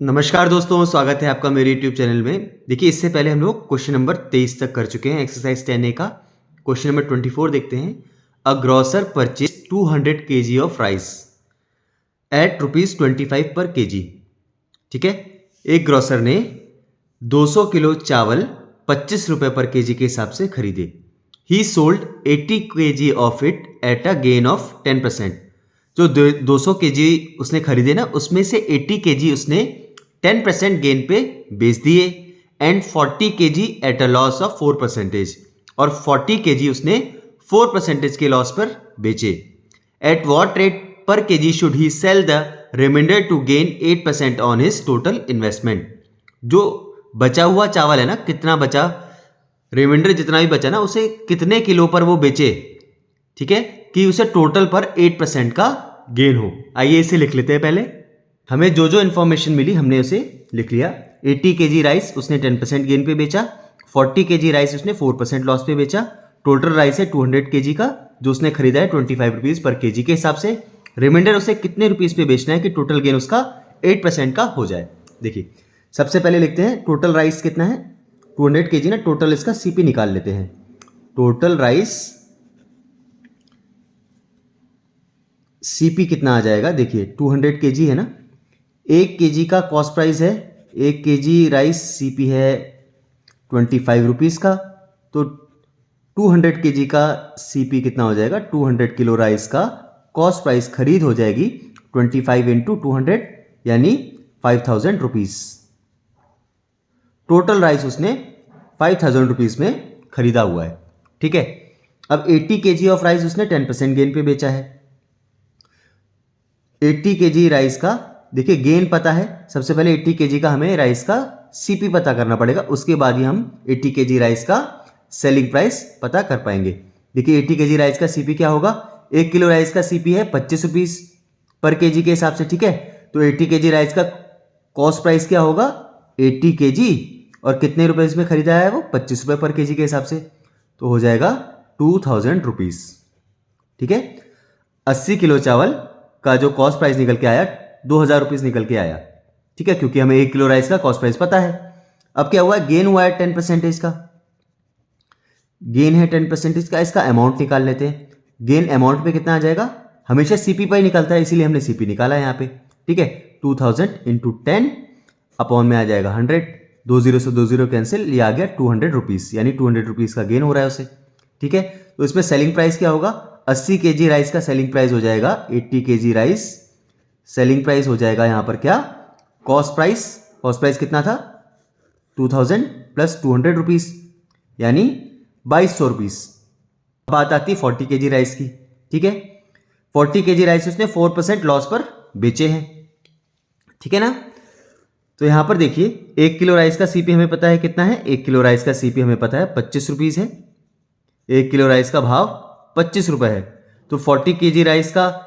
नमस्कार दोस्तों, स्वागत है आपका मेरे YouTube चैनल में। देखिए, इससे पहले हम लोग क्वेश्चन नंबर 23 तक कर चुके हैं एक्सरसाइज 10A का। क्वेश्चन नंबर 24 देखते हैं। A grocer purchase 200 kg of rice at ₹25 per kg। ठीक है, एक ग्रोसर ने 200 किलो चावल 25 रुपये पर kg के हिसाब से खरीदे। ही sold 80 kg of it at a gain of 10%। जो 200 kg उसने खरीदे ना, उसमें से 80 kg उसने 10% गेन पे बेच दिए and 40 kg at a loss of 4%, और 40 kg उसने 4% के लॉस पर बेचे। At what rate per kg should he sell the reminder to gain 8% on his total investment. जो बचा हुआ चावल है ना, कितना बचा, रिमाइंडर जितना भी बचा ना, उसे कितने किलो पर वो बेचे, ठीक है, कि उसे टोटल पर 8% का गेन हो। आइए इसे लिख लेते हैं। पहले हमें जो जो इन्फॉर्मेशन मिली हमने उसे लिख लिया। 80 kg राइस उसने 10% गेन पे बेचा, 40 kg राइस उसने 4% लॉस पे बेचा। टोटल राइस है 200 kg का, जो उसने खरीदा है 25 रुपीज़ पर kg के हिसाब से। रिमाइंडर उसे कितने रुपीज़ पे बेचना है कि टोटल गेन उसका 8% का हो जाए। देखिए, सबसे पहले लिखते हैं टोटल राइस कितना है, 200 kg ना, टोटल इसका CP निकाल लेते हैं। टोटल राइस CP कितना आ जाएगा, देखिए 200 kg है ना, 1 kg का कॉस्ट प्राइस है, 1 kg राइस CP है 25 रुपीज़ का, तो 200 kg का CP कितना हो जाएगा, 200 किलो राइस का कॉस्ट प्राइस खरीद हो जाएगी 25 इंटू 200 यानी 5000 रुपीज़। टोटल राइस उसने 5000 रुपीज़ में खरीदा हुआ है। ठीक है, अब 80 kg ऑफ राइस उसने 10% गेन पे बेचा है। 80 kg राइस का, देखिए गेन पता है, सबसे पहले 80 kg का हमें राइस का CP पता करना पड़ेगा, उसके बाद ही हम 80 kg राइस का सेलिंग प्राइस पता कर पाएंगे। देखिए 80 kg राइस का CP क्या होगा, 1 किलो राइस का CP है 25 रुपीज़ पर kg के हिसाब से। ठीक है, तो 80 kg राइस का कॉस्ट प्राइस क्या होगा, 80 kg, और कितने रुपए इसमें खरीदा है वो, 25 रुपये पर kg के हिसाब से, तो हो जाएगा 2000 रुपीज़। ठीक है, 80 किलो चावल का जो कॉस्ट प्राइस निकल के आया 2000 रुपीज़ निकल के आया। ठीक है, क्योंकि हमें 1 किलो राइस का कॉस्ट प्राइस पता है। अब क्या हुआ, गेन हुआ है 10% का, गेन है 10% का, इसका अमाउंट निकाल लेते हैं। गेन अमाउंट पे कितना आ जाएगा, हमेशा CP पर ही निकलता है, इसीलिए हमने CP निकाला है यहाँ पे। ठीक है, 2000 इंटू 10 अपॉन में आ जाएगा 100, 20 से 20 कैंसिल, ये आ गया 200 रुपीज़, यानी 200 रुपीज़ का गेन हो रहा है उसे। ठीक है, तो इसमें सेलिंग प्राइस क्या होगा, 80 kg राइस का सेलिंग प्राइस हो जाएगा 80 kg राइस, सेलिंग प्राइस हो जाएगा यहाँ पर क्या, कॉस्ट प्राइस। कॉस्ट प्राइस कितना था, 2000 प्लस 200 रुपीज़ यानी 2200 रुपीज़। बात आती है 40 kg राइस की। ठीक है, 40 kg राइस उसने 4% लॉस पर बेचे हैं। ठीक है ना, तो यहाँ पर देखिए 1 किलो राइस का CP हमें पता है कितना है, 1 किलो राइस का CP हमें पता है 25 रुपीज़ है, 1 किलो राइस का भाव 25 रुपये है, तो 40 kg राइस का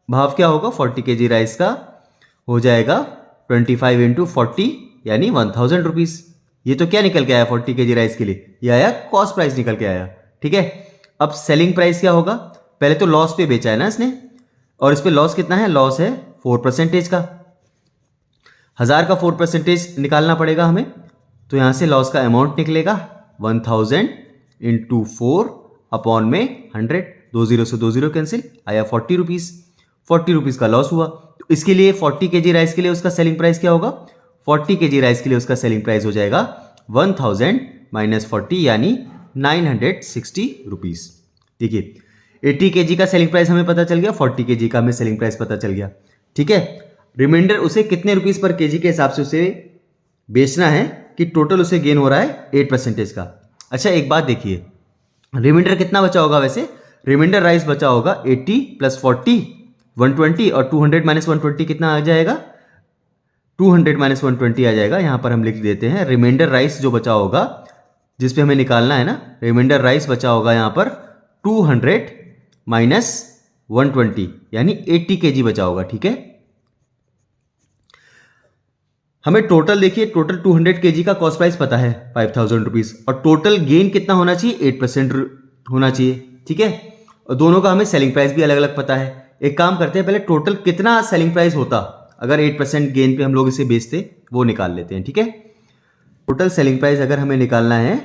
भाव क्या होगा, 40 kg राइस का हो जाएगा 25 इंटू 40 यानी 1000 रुपीज़। ये तो क्या निकल के आया 40 kg राइस के लिए, ये आया कॉस्ट प्राइस निकल के आया। ठीक है, अब सेलिंग प्राइस क्या होगा, पहले तो लॉस पे बेचा है ना इसने, और इस पे लॉस कितना है, लॉस है 4% का, 1000 का 4% निकालना पड़ेगा हमें, तो यहाँ से लॉस का अमाउंट निकलेगा 1000 इंटू 4 अपॉन में 100, 20 से 20 कैंसिल, आया 40 रुपीज़। 40 रुपीज़ का लॉस हुआ, तो इसके लिए 40 kg राइस के लिए उसका सेलिंग प्राइस क्या होगा, 40 kg राइस के लिए उसका सेलिंग प्राइस हो जाएगा 1000 माइनस 40 यानी 960 रुपीज़। देखिए 80 kg का सेलिंग प्राइस हमें पता चल गया, 40 kg का हमें सेलिंग प्राइस पता चल गया। ठीक है, रिमाइंडर उसे कितने रुपीज़ पर kg के हिसाब से उसे बेचना है कि टोटल उसे गेन हो रहा है 8% का। अच्छा एक बात देखिए, रिमाइंडर कितना बचा होगा, वैसे रिमाइंडर राइस बचा होगा 80 प्लस 40 120, और 200 माइनस 120 कितना आ जाएगा, 200 माइनस 120 आ जाएगा। यहाँ पर हम लिख देते हैं रिमाइंडर राइस जो बचा होगा, जिस पे हमें निकालना है ना, रिमाइंडर राइस बचा होगा यहाँ पर 200 माइनस 120 यानी 80 kg बचा होगा। ठीक है, हमें टोटल देखिए, टोटल 200 kg का कॉस्ट प्राइस पता है 5000 रुपीज़, और टोटल गेन कितना होना चाहिए, 8% होना चाहिए। ठीक है, और दोनों का हमें सेलिंग प्राइस भी अलग अलग पता है। एक काम करते हैं, पहले टोटल कितना सेलिंग प्राइस होता अगर 8% गेन पे हम लोग इसे बेचते वो निकाल लेते हैं, ठीक है। टोटल सेलिंग प्राइस अगर हमें निकालना है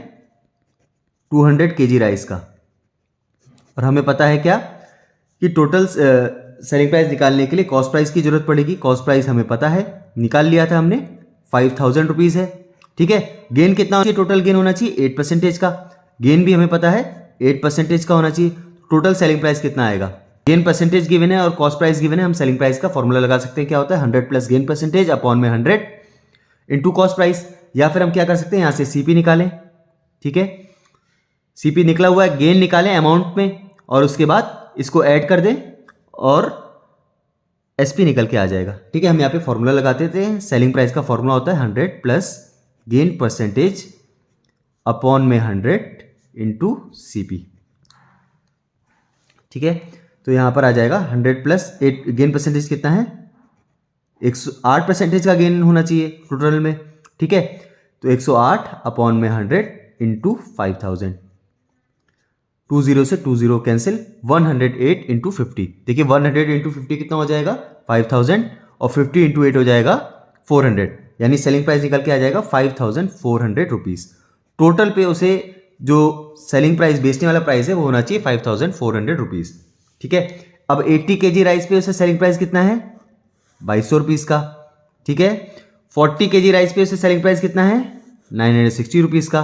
200 kg राइस का, और हमें पता है क्या कि टोटल सेलिंग प्राइस निकालने के लिए कॉस्ट प्राइस की जरूरत पड़ेगी। कॉस्ट प्राइस हमें पता है, निकाल लिया था हमने, 5000 रुपीज़ है, ठीक है। गेन कितना होना चाहिए, टोटल गेन होना चाहिए 8% का, गेन भी हमें पता है 8% का होना चाहिए। टोटल सेलिंग प्राइस कितना आएगा, गेन परसेंटेज गिवन है और कॉस्ट प्राइस गिवन है, हम सेलिंग प्राइस का फॉर्मूला लगा सकते हैं, क्या होता है 100 प्लस गेन परसेंटेज अपॉन में 100 इंटू कॉस्ट प्राइस। या फिर हम क्या कर सकते हैं, यहाँ से सीपी निकालें, ठीक है। सीपी निकला हुआ है, गेन निकालें अमाउंट में और उसके बाद इसको ऐड कर दें और एसपी निकल के आ जाएगा, ठीक है। हम यहाँ पे फॉर्मूला लगा देते हैं, सेलिंग प्राइस का फॉर्मूला होता है 100 प्लस गेन परसेंटेज अपॉन में 100 इंटू सीपी, ठीक है। तो यहाँ पर आ जाएगा 100 प्लस 8, गेन परसेंटेज कितना है 108% का गेन होना चाहिए टोटल में, ठीक है। तो 108 अपॉन में 100 इंटू 5000, 20 से 20 कैंसिल, 108 इंटू 50। देखिए 100 इंटू 50 कितना हो जाएगा 5000 और 50 इंटू 8 हो जाएगा 400, यानी सेलिंग प्राइस निकल के आ जाएगा 5400 रुपीज़। टोटल पे उसे जो सेलिंग प्राइस बेचने वाला प्राइस है वो होना चाहिए 5400 रुपीज़, ठीक है। अब 80 kg राइस पे उसे सेलिंग प्राइस कितना है 2200 रुपीज़ का, ठीक है। 40 kg राइस पे उसे सेलिंग प्राइस कितना है 960 रुपीज़ का,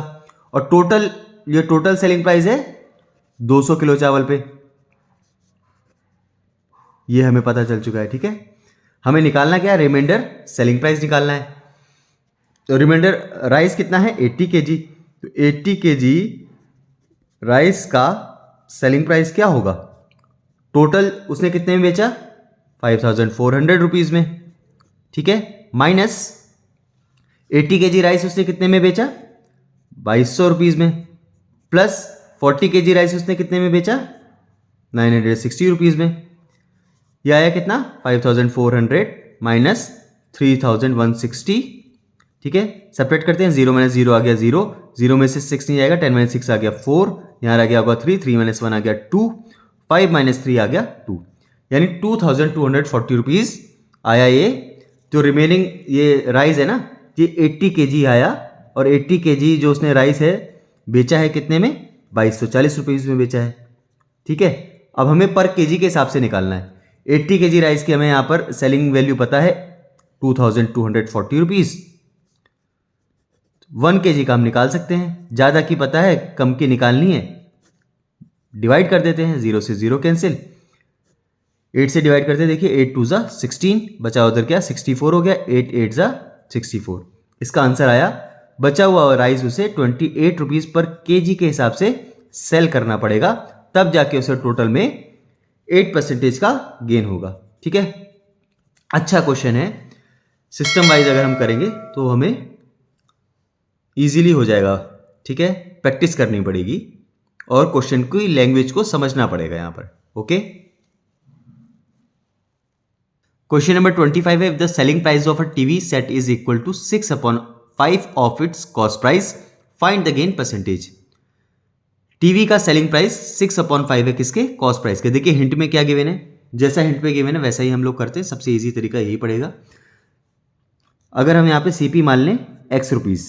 और टोटल ये टोटल सेलिंग प्राइस है 200 किलो चावल पे, ये हमें पता चल चुका है, ठीक है। हमें निकालना क्या है, रिमाइंडर सेलिंग प्राइस निकालना है। तो रिमाइंडर राइस कितना है 80 kg, तो 80 kg राइस का सेलिंग प्राइस क्या होगा, टोटल उसने कितने में बेचा 5400 रुपीज़ में, ठीक है, माइनस 80 kg राइस उसने कितने में बेचा 2200 रुपीज़ में, प्लस 40 kg राइस उसने कितने में बेचा 960 रुपीज़ में। यह आया कितना 5400 माइनस 3160, ठीक है। सेपरेट करते हैं, 0 माइनस 0 आ गया 0, 0 में से 6 नहीं आएगा, 10 माइनस 6 आ गया 4, यहाँ आ गया होगा 3, 3 माइनस 1 आ गया 2, 5 माइनस 3 आ गया 2, यानी 2240 रुपीज़ आया ये। जो रिमेनिंग ये राइस है ना, ये 80 kg आया, और 80 kg जो उसने राइस है बेचा है कितने में 2240 रुपीज़ में बेचा है, ठीक है। अब हमें पर केजी के हिसाब से निकालना है। 80 kg राइस की हमें यहाँ पर सेलिंग वैल्यू पता है 2240 रुपीज़, 1 kg का हम निकाल सकते हैं, ज़्यादा की पता है कम की निकालनी है, डिवाइड कर देते हैं, 0 से 0 कैंसिल, 8 से डिवाइड करते हैं, देखिए 8 2 ज़ा 16, बचा उधर क्या 64 हो गया, 8 8 ज़ा 64। इसका आंसर आया, बचा हुआ राइस उसे 28 रुपीज़ पर केजी के हिसाब से सेल करना पड़ेगा, तब जाके उसे टोटल में 8% का गेन होगा, ठीक है। अच्छा क्वेश्चन है, सिस्टम वाइज अगर हम करेंगे तो हमें इजीली हो जाएगा, ठीक है। प्रैक्टिस करनी पड़ेगी और क्वेश्चन की लैंग्वेज को समझना पड़ेगा यहाँ पर, ओके। क्वेश्चन नंबर 25 है, if the selling price of a TV set is equal to 6/5 of its cost price, find the gain percentage. TV का सेलिंग प्राइस 6/5 है किसके, कॉस्ट प्राइस के। देखिए हिंट में क्या गिवन है, जैसा हिंट में गिवन है वैसा ही हम लोग करते हैं, सबसे इजी तरीका यही पड़ेगा। अगर हम यहाँ पे सीपी मान लें x रुपीज़,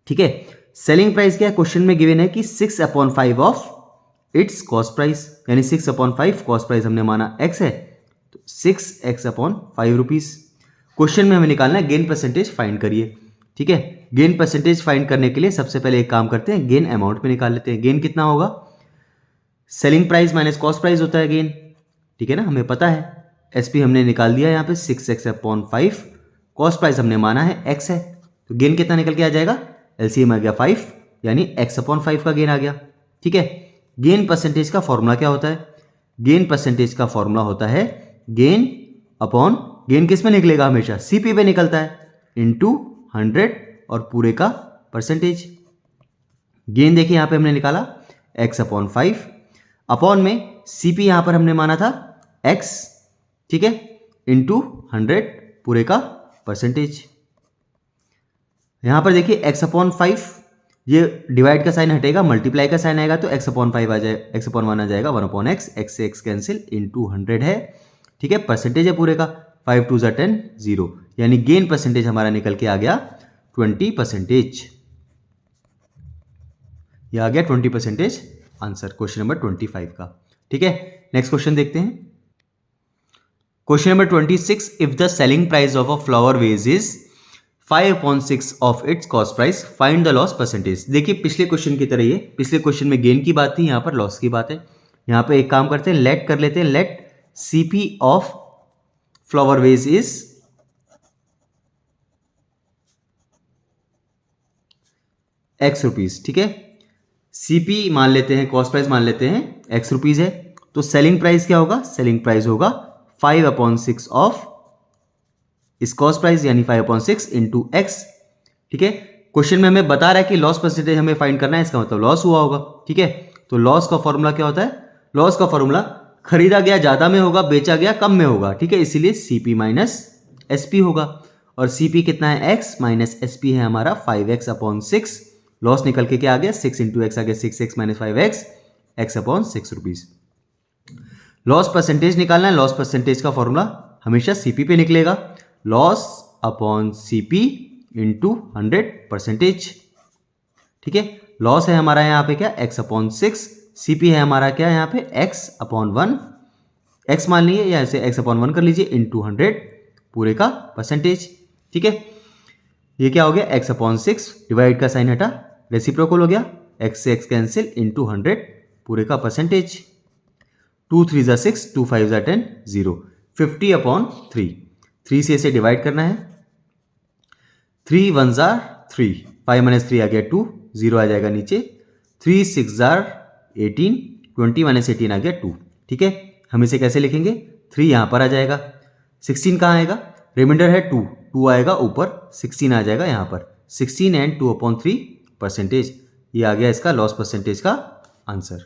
ठीक है। सेलिंग प्राइस क्या है, क्वेश्चन में गिवन है कि 6/5 ऑफ इट्स कॉस्ट प्राइस, यानी 6/5 कॉस्ट प्राइस हमने माना x है, तो 6x/5 रुपीज़। क्वेश्चन में हमें निकालना है गेन परसेंटेज, फाइंड करिए, ठीक है। गेन परसेंटेज फाइंड करने के लिए सबसे पहले एक काम करते हैं, गेन अमाउंट में निकाल लेते हैं। गेन कितना होगा, selling price minus cost price होता है गेन, ठीक है ना, हमें पता है। एसपी हमने निकाल दिया यहाँ पे 6x/5, कॉस्ट प्राइस हमने माना है x है, तो गेन कितना निकल के आ जाएगा, एलसीएम आ गया 5, यानी x/5 का गेन आ गया, ठीक है। गेन परसेंटेज का फॉर्मूला क्या होता है, गेन परसेंटेज का फॉर्मूला होता है गेन अपॉन, गेन किस में निकलेगा हमेशा सीपी पे निकलता है, इनटू 100 और पूरे का परसेंटेज। गेन देखिए यहाँ पे हमने निकाला x/5, अपॉन में सीपी यहाँ पर हमने माना था x, ठीक है, इंटू 100 पूरे का परसेंटेज। यहाँ पर देखिए x/5, ये डिवाइड का साइन हटेगा, मल्टीप्लाई का साइन आएगा, तो x/5 आ जाए, x/1 आ जाएगा 1/x, x से x कैंसिल, इंटू 100 है, ठीक है, परसेंटेज है पूरे का। 5 2 ज़ा 10 0, यानी गेन परसेंटेज हमारा निकल के आ गया 20%। यह आ गया 20% आंसर क्वेश्चन नंबर 25 का। ठीक है, नेक्स्ट क्वेश्चन देखते हैं। Question number 26, if the selling price of a flower vase is 5/6 of its cost price, find the loss percentage. देखिए पिछले क्वेश्चन की तरह ये, पिछले क्वेश्चन में गेन की बात थी, यहां पर लॉस की बात है। यहां पे एक काम करते हैं, लेट कर लेते हैं, let CP of flower vase is X rupees. ठीक है, सीपी मान लेते हैं, कॉस्ट प्राइस मान लेते हैं एक्स रुपीज है, तो सेलिंग प्राइस क्या होगा? सेलिंग प्राइस होगा 5/6 ऑफ इस कॉस्ट प्राइस, यानी 5/6 इंटू एक्स। ठीक है, क्वेश्चन में हमें बता रहा है कि लॉस परसेंटेज हमें फाइंड करना है, इसका मतलब लॉस हुआ होगा। ठीक है, तो लॉस का फॉर्मूला क्या होता है? लॉस का फॉर्मूला खरीदा गया ज्यादा में होगा, बेचा गया कम में होगा। ठीक है, इसीलिए सीपी माइनस एसपी होगा, और सीपी कितना है? एक्स माइनस एसपी है हमारा 5x/6। लॉस निकल के क्या आ गया? 6 इंटू एक्स आ गया 6x minus 5x, x/6 rupees. Loss percentage निकालना है, लॉस परसेंटेज का फॉर्मूला हमेशा सीपी पे निकलेगा, लॉस अपॉन सीपी इंटू 100%। ठीक है, लॉस है हमारा यहाँ पे क्या? x/6, सीपी है हमारा क्या यहाँ पे? x/1, x मान लीजिए या ऐसे x/1 कर लीजिए, इंटू 100 पूरे का परसेंटेज। ठीक है, ये क्या हो गया? x/6, डिवाइड का साइन हटा, रेसिप्रोकल हो गया, x से x कैंसिल, इंटू 100 पूरे का परसेंटेज। 2 3 ज़ा 6, 2 5 ज़ा 10 0, 50/3, 3 से इसे डिवाइड करना है, 3 1 ज़ा 3, 5 माइनस 3 आ गया 2, 0 आ जाएगा नीचे, 3 6 ज़ा 18, 20 माइनस 18 आ गया 2। ठीक है, हम इसे कैसे लिखेंगे? 3 यहाँ पर आ जाएगा, 16 कहाँ आएगा? रिमाइंडर है 2, 2 आएगा ऊपर, 16 आ जाएगा यहाँ पर, 16 एंड 2/3 परसेंटेज। ये आ गया इसका लॉस परसेंटेज का आंसर।